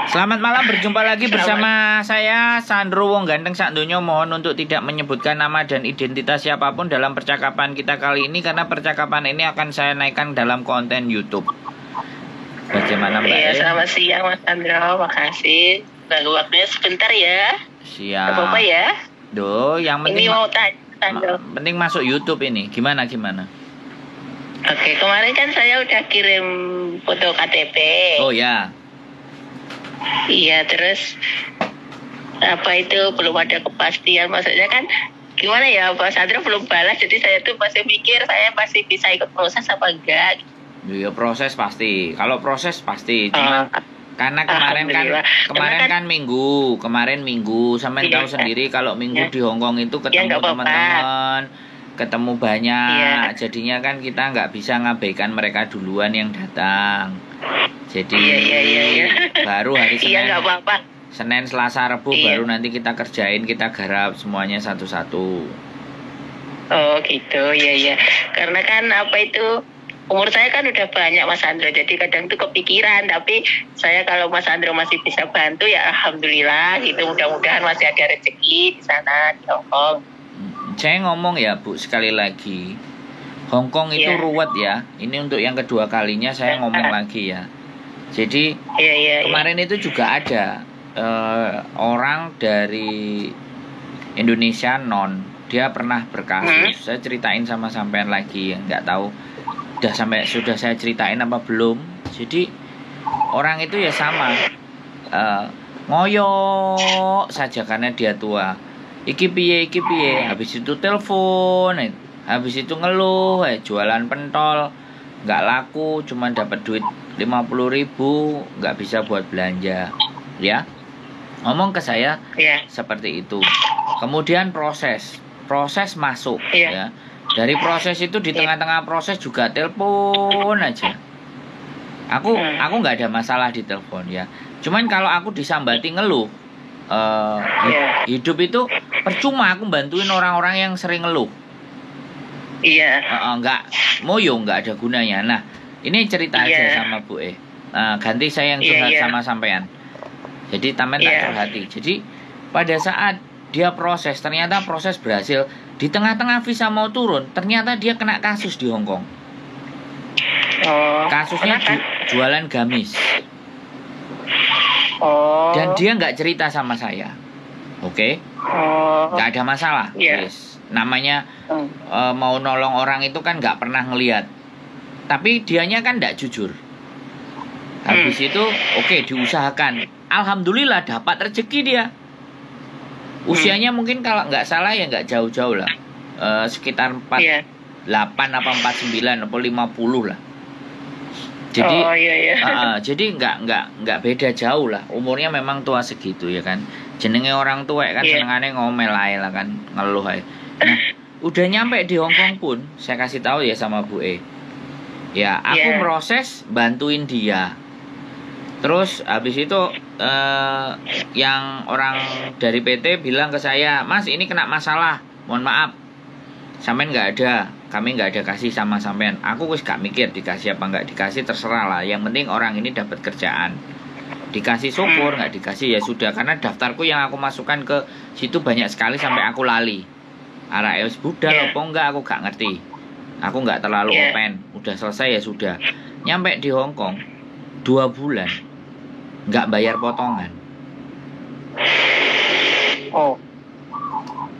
Selamat malam, berjumpa lagi bersama saya Sandro Wong Ganteng Sakdonyo. Mohon untuk tidak menyebutkan nama dan identitas siapapun dalam percakapan kita kali ini, karena percakapan ini akan saya naikkan dalam konten YouTube. Bagaimana Mbak? Iya, selamat siang Mas Sandro, makasih. Ganggu waktunya sebentar ya. Siap. Apa-apa ya? Duh, yang penting ini mau tanya Sandro. Penting masuk YouTube ini. Gimana? Oke, kemarin kan saya udah kirim foto KTP. Oh ya. Iya, terus apa itu belum ada kepastian, maksudnya kan gimana ya, Pak Sandro belum balas, jadi saya tuh masih mikir saya masih bisa ikut proses apa enggak. Iya, proses pasti. Kalau proses pasti. Cuma karena kemarin kan minggu sampai tahu sendiri kalau minggu di Hongkong itu ketemu teman-teman, ketemu banyak, jadinya kan kita nggak bisa ngabaikan mereka duluan yang datang. Jadi baru hari Senin, Senin, Selasa, Rabu baru nanti kita kerjain, kita garap semuanya satu-satu. Oh gitu, ya. Karena kan apa itu, umur saya kan udah banyak Mas Sandro, jadi kadang tuh kepikiran. Tapi saya kalau Mas Sandro masih bisa bantu ya alhamdulillah gitu. Mudah-mudahan masih ada rezeki di sana di Hongkong. Saya ngomong ya Bu, sekali lagi, Hongkong itu ruwet ya. Ini untuk yang kedua kalinya saya ngomong lagi ya. Jadi kemarin itu juga ada orang dari Indonesia dia pernah berkasus. Saya ceritain sama sampean lagi, nggak tahu sudah saya ceritain apa belum. Jadi orang itu ya sama, ngoyok saja karena dia tua. Iki piye, habis itu telepon, habis itu ngeluh, jualan pentol nggak laku, cuman dapat duit 50.000, nggak bisa buat belanja, ya. Ngomong ke saya seperti itu. Kemudian proses masuk, ya. Dari proses itu di tengah-tengah proses juga telepon aja. Aku nggak ada masalah di telepon ya. Cuman kalau aku disambati ngeluh, hidup itu percuma aku bantuin orang-orang yang sering ngeluh. Nggak nggak ada gunanya. Nah, ini cerita aja sama Bu ganti saya yang curhat sama sampean. Jadi tamen tak curhati. Jadi pada saat dia proses, ternyata proses berhasil. Di tengah-tengah visa mau turun, ternyata dia kena kasus di Hongkong. Kasusnya jualan gamis. Dan dia nggak cerita sama saya. Oke? Nggak ada masalah. Yes. Namanya mau nolong orang itu kan nggak pernah ngelihat. Tapi dianya kan nggak jujur. Habis itu diusahakan. Alhamdulillah dapat rezeki dia. Usianya mungkin kalau nggak salah ya nggak jauh-jauh lah, sekitar 48 apa 49 atau 50 lah. Jadi jadi nggak beda jauh lah. Umurnya memang tua segitu ya kan. Jenenge orang tua kan senengane ngomel ae lah kan, ngeluh ae. Nah, udah nyampe di Hongkong pun saya kasih tahu ya sama Bu ya, aku proses bantuin dia. Terus habis itu yang orang dari PT bilang ke saya, Mas ini kena masalah, mohon maaf, sampean nggak ada, kami nggak ada kasih sama sampean. Aku wis gak mikir dikasih apa nggak dikasih, terserah lah. Yang penting orang ini dapat kerjaan. Dikasih syukur, nggak dikasih ya sudah. Karena daftarku yang aku masukkan ke situ banyak sekali sampai aku lali. Arah budal apa enggak aku gak ngerti. Aku nggak terlalu open. Udah selesai ya sudah. Nyampe di Hongkong 2 bulan nggak bayar potongan.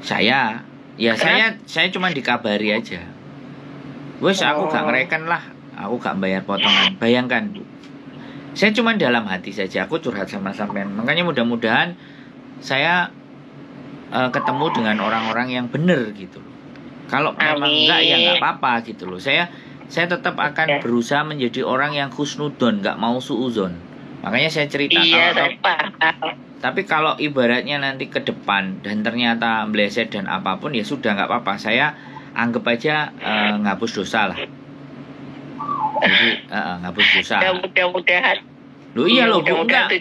Saya cuma dikabari aja. Wes aku gak ngereken lah, aku gak bayar potongan. Bayangkan Bu, saya cuma dalam hati saja aku curhat sama sampean. Makanya mudah-mudahan saya ketemu dengan orang-orang yang benar gitu. Kalau memang enggak ya nggak apa-apa gitu loh. Saya tetap akan berusaha menjadi orang yang husnudon, nggak mau suuzon. Makanya saya cerita tapi kalau ibaratnya nanti ke depan dan ternyata meleset dan apapun ya sudah nggak apa-apa. Saya anggap aja ngapus dosa lah. Jadi ngapus dosa. Mudah-mudahan. Iya loh Bu, enggak.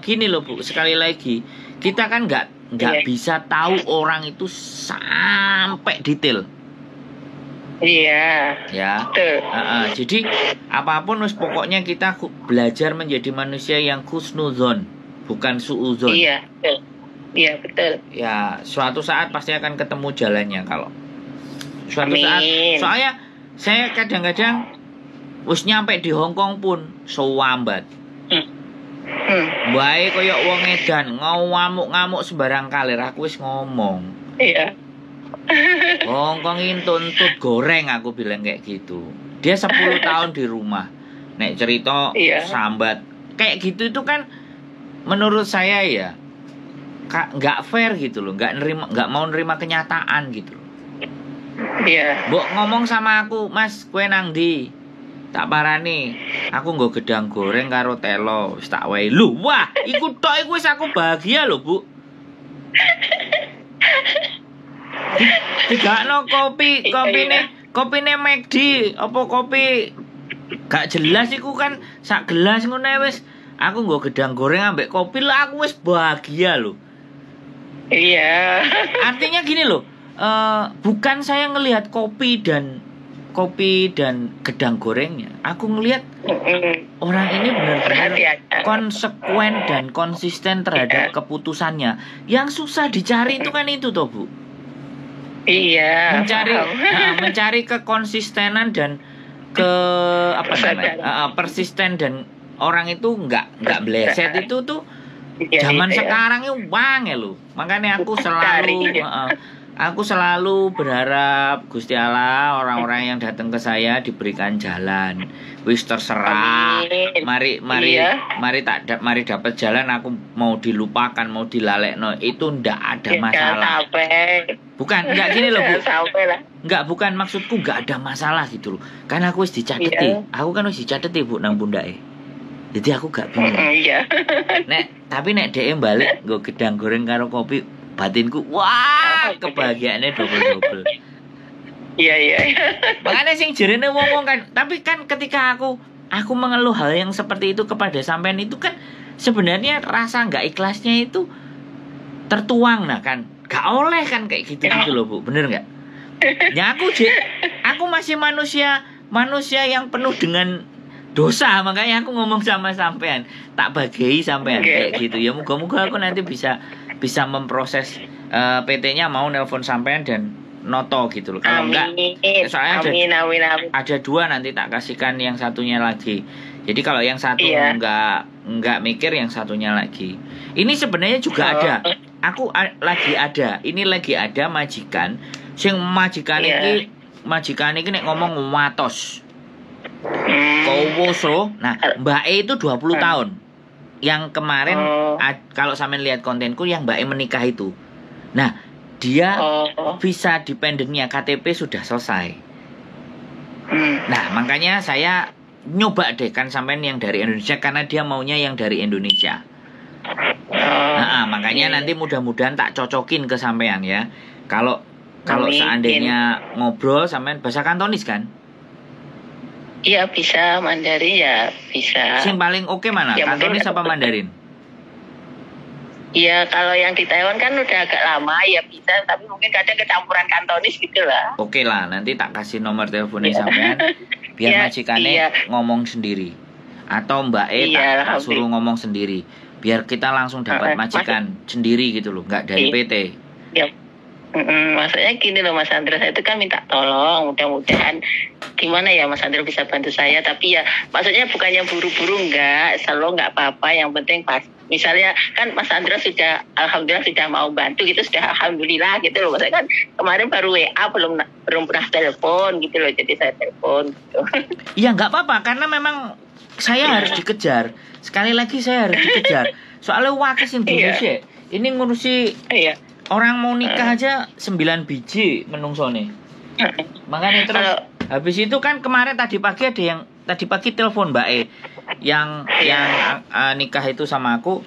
Gini loh Bu, sekali lagi kita kan nggak bisa tahu orang itu sampai detail. Iya. Ya. Jadi apapun pokoknya kita belajar menjadi manusia yang husnuzon, bukan suuzon. Iya, betul. Iya, betul. Ya, suatu saat pasti akan ketemu jalannya kalau suatu saat. Soalnya saya kadang-kadang wis nyampe di Hong Kong pun sewambat. Bae koyo wong edan ngamuk-ngamuk sembarang kalir aku wis ngomong. Iya. Hong Kong ini tuntut goreng aku bilang kayak gitu. Dia 10 tahun di rumah. Nek cerita sambat kayak gitu itu kan menurut saya ya nggak fair gitu loh, nggak mau nerima kenyataan gitu loh. Iya. Mbok ngomong sama aku, Mas, kue nang ndi? Tak parani, aku nggo gedang goreng karo telo, wis tak wae. Lho, wah, iku tok iku wis aku bahagia lho, Bu. Digakno kopine McD, apa kopi gak jelas iku kan sak gelas ngono wis. Aku nggo gedang goreng ambek kopi lah aku wis bahagia lho. Iya. Artinya gini loh, bukan saya ngelihat kopi dan gedang gorengnya. Aku ngelihat orang ini benar-benar konsekuen dan konsisten terhadap keputusannya. Yang susah dicari itu kan itu toh, Bu. Iya. Mencari kekonsistenan dan persisten dan orang itu nggak bleset itu tuh. Zaman sekarang ini wangi loh. Makanya aku selalu berharap Gusti Allah orang-orang yang datang ke saya diberikan jalan. Wis terserah. Mari dapat jalan, aku mau dilupakan, mau dilalekno, itu ndak ada masalah. Bukan, enggak gini loh, Bu. Enggak, bukan maksudku enggak ada masalah gitu loh. Karena aku wis dicateti. Aku kan wis dicateti, Bu, nang pundake. Jadi aku gak bingung. Iya. Tapi nek dhek balik nggo gedang goreng karo kopi, batinku wah, kebahagiaannya double. Iya. Makanya sing jerene wong-wong kan, tapi kan ketika aku mengeluh hal yang seperti itu kepada sampean itu kan sebenarnya rasa nggak ikhlasnya itu tertuang kan. Gak oleh kan kayak gitu loh, Bu. Bener nggak? Ya aku masih manusia yang penuh dengan dosa, makanya aku ngomong sama sampean, tak bagai sampean kayak gitu ya. Moga-moga aku nanti bisa memproses PT-nya mau nelpon sampean dan noto gitu loh. Kalau enggak, soalnya ada dua, nanti tak kasihkan yang satunya lagi. Jadi kalau yang satu enggak mikir, yang satunya lagi. Ini sebenarnya juga ada. Aku lagi ada majikan. Sing majikan iki nek ngomong watos. Kowoso. Nah, Mbak E itu 20 tahun. Yang kemarin kalau sampean lihat kontenku yang Mbak E menikah itu. Nah, dia visa dependennya KTP sudah selesai. Nah, makanya saya nyoba deh kan sampean yang dari Indonesia, karena dia maunya yang dari Indonesia. Makanya nanti mudah-mudahan tak cocokin ke sampean ya. Kalau seandainya ngobrol sampean bahasa Kantonis kan? Iya, bisa. Mandarin ya bisa. Yang paling oke mana? Ya, Kantonis apa Mandarin? Iya, kalau yang di Taiwan kan udah agak lama ya bisa, tapi mungkin kadang kecampuran Kantonis gitu lah. Oke lah, nanti tak kasih nomor teleponnya sampean biar majikannya ngomong sendiri. Atau Mbak E tak suruh ngomong sendiri. Biar kita langsung dapat majikan sendiri gitu loh, nggak dari PT. Iya. Maksudnya gini loh Mas Andra, saya itu kan minta tolong, mudah-mudahan gimana ya Mas Andra bisa bantu saya, tapi ya maksudnya bukannya buru-buru, selalu nggak apa-apa, yang penting pas misalnya kan Mas Andra sudah alhamdulillah sudah mau bantu gitu, sudah alhamdulillah gitu loh. Maksudnya kan kemarin baru WA belum pernah telepon gitu loh, jadi saya telepon gitu. Iya, nggak apa-apa, karena memang saya harus dikejar. Sekali lagi saya harus dikejar. Soalnya wakis Indonesia ini ngurusi orang mau nikah aja 9 biji menungsone. Makanya terus habis itu kan kemarin tadi pagi telepon Mbak E yang nikah itu sama aku,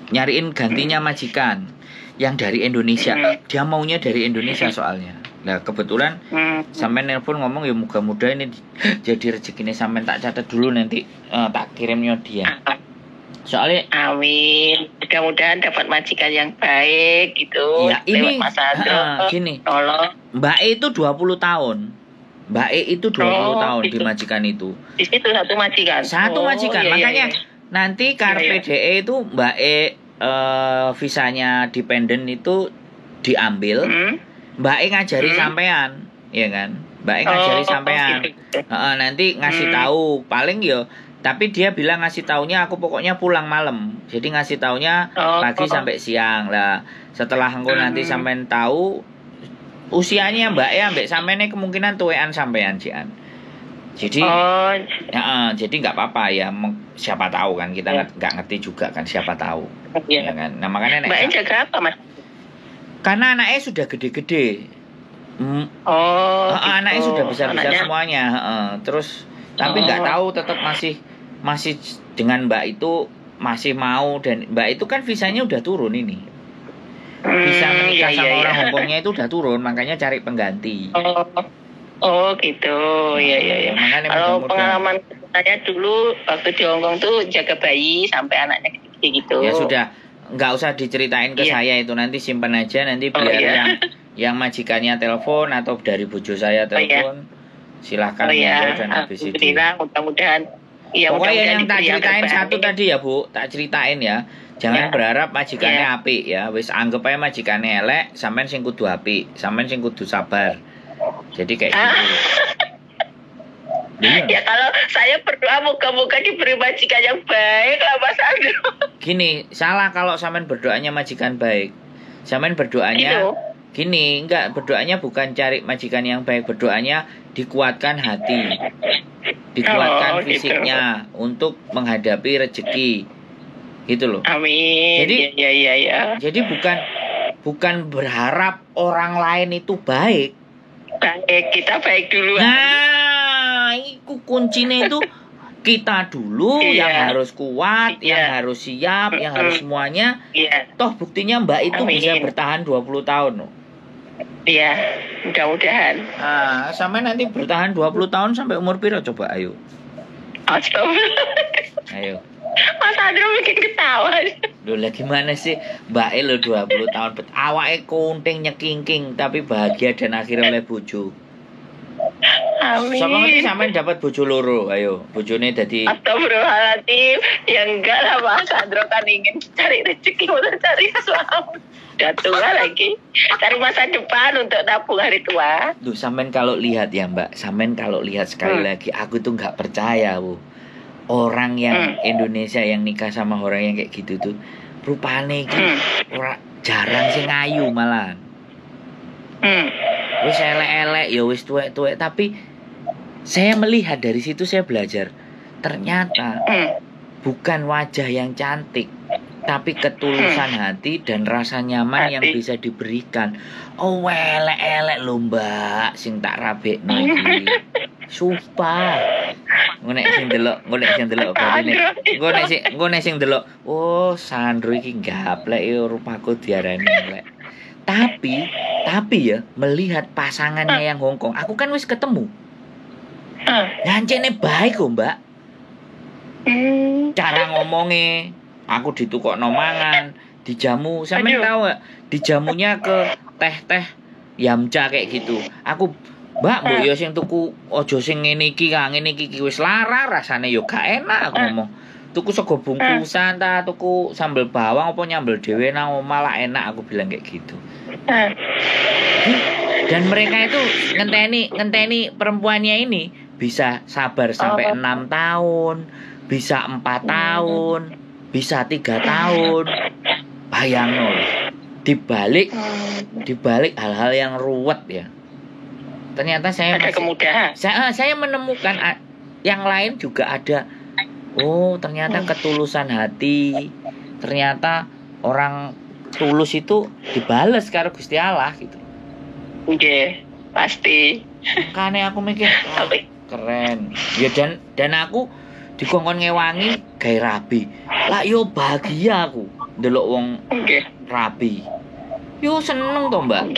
nyariin gantinya majikan yang dari Indonesia. Dia maunya dari Indonesia soalnya. Nah, kebetulan sampai nelpon ngomong ya mudah-mudahan ini jadi rezekinya, sampai tak catat dulu nanti tak kirimnya dia. Soalnya amin, mudah-mudahan dapat majikan yang baik gitu. Ya, ini gini. Tolong. Mbak E itu 20 tahun. Mbak E itu 20 tahun gitu. di majikan itu. Di situ satu majikan. Satu majikan. Iya, Makanya iya. nanti KRPDE itu Mbak E visanya dependen itu diambil. Mbak E ngajari sampean, ya kan? Mbak E ngajari sampean. Gitu. Nanti ngasih tahu paling yo. Tapi dia bilang ngasih taunya aku pokoknya pulang malam. Jadi ngasih taunya pagi sampai siang lah. Setelah engko nanti sampean tahu usianya Mbak E ambek sampean kemungkinan tuwean sampean Jian. Jadi jadi nggak apa-apa ya. Siapa tahu kan kita nggak ngerti juga kan siapa tahu. Ya kan. Nah makanya Mbak E jaga apa Mas? Karena anaknya sudah gede-gede. Gitu. Anaknya sudah besar-besar semuanya. Terus tapi nggak tahu tetap masih dengan Mbak itu masih mau, dan Mbak itu kan visanya udah turun ini. Visa menikah sama orang Hongkongnya itu udah turun, makanya cari pengganti. Gitu. Iya. Kalau pengalaman saya dulu waktu di Hongkong tuh jaga bayi sampai anaknya gede gitu. Ya sudah, nggak usah diceritain ke saya itu, nanti simpan aja, nanti biar yang majikannya telepon atau dari bojo saya telepon. Silahkan dan habis itu. Mudah-mudahan. Pokoknya yang tak ceritain satu tadi ya Bu, tak ceritain ya. Jangan berharap majikannya apik ya. Wis anggap aja majikannya elek, sampean sing kudu apik, sampean sing kudu sabar. Jadi kayak gitu. Ya kalau saya berdoa moga-moga diberi majikan yang baik lah Mas Andro. Gini, salah kalau sampean berdoanya majikan baik. Sampean berdoanya gini, enggak, berdoanya bukan cari majikan yang baik, berdoanya dikuatkan hati. Dikuatkan fisiknya untuk menghadapi rezeki. Gitu loh. Amin. Jadi Jadi bukan berharap orang lain itu baik. Baik, kita baik dulu. Nah, itu kuncinya itu kita dulu yang harus kuat, yang harus siap, yang harus semuanya. Toh buktinya Mbak itu bisa bertahan 20 tahun loh. Iya, mudah-mudahan. Sampai nanti bertahan 20 tahun sampai umur piro coba ayo. Ayo. Mas Andro bikin ketawa. Loh lah gimana sih Mbak E lo 20 tahun awake kunting nyekingking tapi bahagia dan akhirnya oleh bojo. Amin. Siapa ngerti sampean dapat bojo loro, ayo. Bojone dadi Astagfirullahaladzim. Ya enggak lah Mas Andro kan ingin cari rezeki untuk cari suami. Udah tua lagi. Cari masa depan untuk tabung hari tua. Duh, sampean kalau lihat ya Mbak, sampean kalau lihat sekali lagi, aku tuh nggak percaya Bu. Orang yang Indonesia yang nikah sama orang yang kayak gitu tuh rupane iki jarang sih ngayu malahan. Wis elek-elek ya wis tuwek-tuwek, tapi saya melihat dari situ saya belajar. Ternyata bukan wajah yang cantik, tapi ketulusan hati dan rasa nyaman yang bisa diberikan. Oh elek-elek lho Mbak sing tak rabekno iki. Sumpah. Ngonek sing delok badine. Ngonek sing delok. Oh, Sandro iki gaplek ya rupaku diarani elek. Tapi ya melihat pasangannya yang Hongkong, aku kan wis ketemu. Ngancene baik kok, Mbak. Cara ngomongnya, aku ditukokno mangan, dijamu. Sampeyan tahu gak? Dijamunya ke teh-teh Yamcha kayak gitu. Aku Mbak yo sing tuku aja sing ngene iki wis lara rasane yo gak enak aku ngomong. Tuku sego bungkusan ta, tuku sambel bawang apa nyambel dhewe nang omah lah enak aku bilang kayak gitu. Dan mereka itu ngenteni perempuannya ini bisa sabar sampai 6 tahun, bisa 4 tahun, bisa 3 tahun. Bayangno dibalik hal-hal yang ruwet ya. Ternyata saya ada kemudahan. Saya menemukan yang lain juga ada. Oh, ternyata ketulusan hati. Ternyata orang tulus itu dibales karo Gusti Allah gitu. Oke, pasti. Makanya aku mikir, keren. Ya dan aku dikongkon ngewangi gawe rabi. Lah yo bahagia aku ndelok wong rabi. Yo seneng toh, Mbak.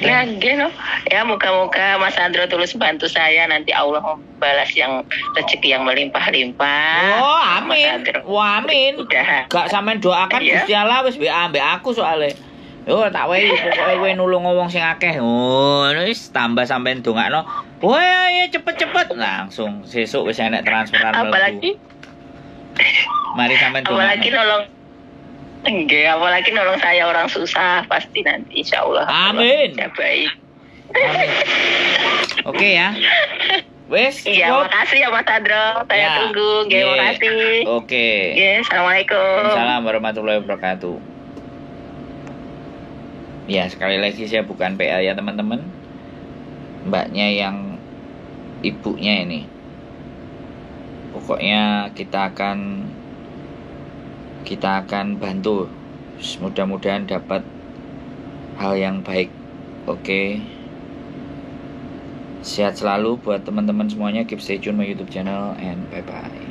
Nah, gitu. Ya moga-moga Mas Andro tulus bantu saya, nanti Allah membalas yang rezeki yang melimpah-limpah. Oh, amin. Wah, amin. Gak sampean doakan Gusti Allah wis ambek aku soalnya. Oh, tak wae pokoke kowe nulung wong sing akeh. Oh, wis tambah sampean ndongakno. Woi, ayo cepet-cepet langsung sesuk wis enek transferan mlebu. Apalagi Mari sampean ndongakno. Apalagi nolong enggak, apalagi nolong saya orang susah pasti nanti insyaallah. Amin. Ya baik. Amin. Oke ya. Wes, iya, makasih ya Mas Andro. Saya tunggu. Terima kasih. Oke. Assalamualaikum. Waalaikumsalam warahmatullahi wabarakatuh. Ya, sekali lagi saya bukan PA ya teman-teman. Mbaknya yang ibunya ini. Pokoknya kita akan bantu. Mudah-mudahan dapat hal yang baik. Oke. Sehat selalu buat teman-teman semuanya. Keep stay tune my YouTube channel and bye bye.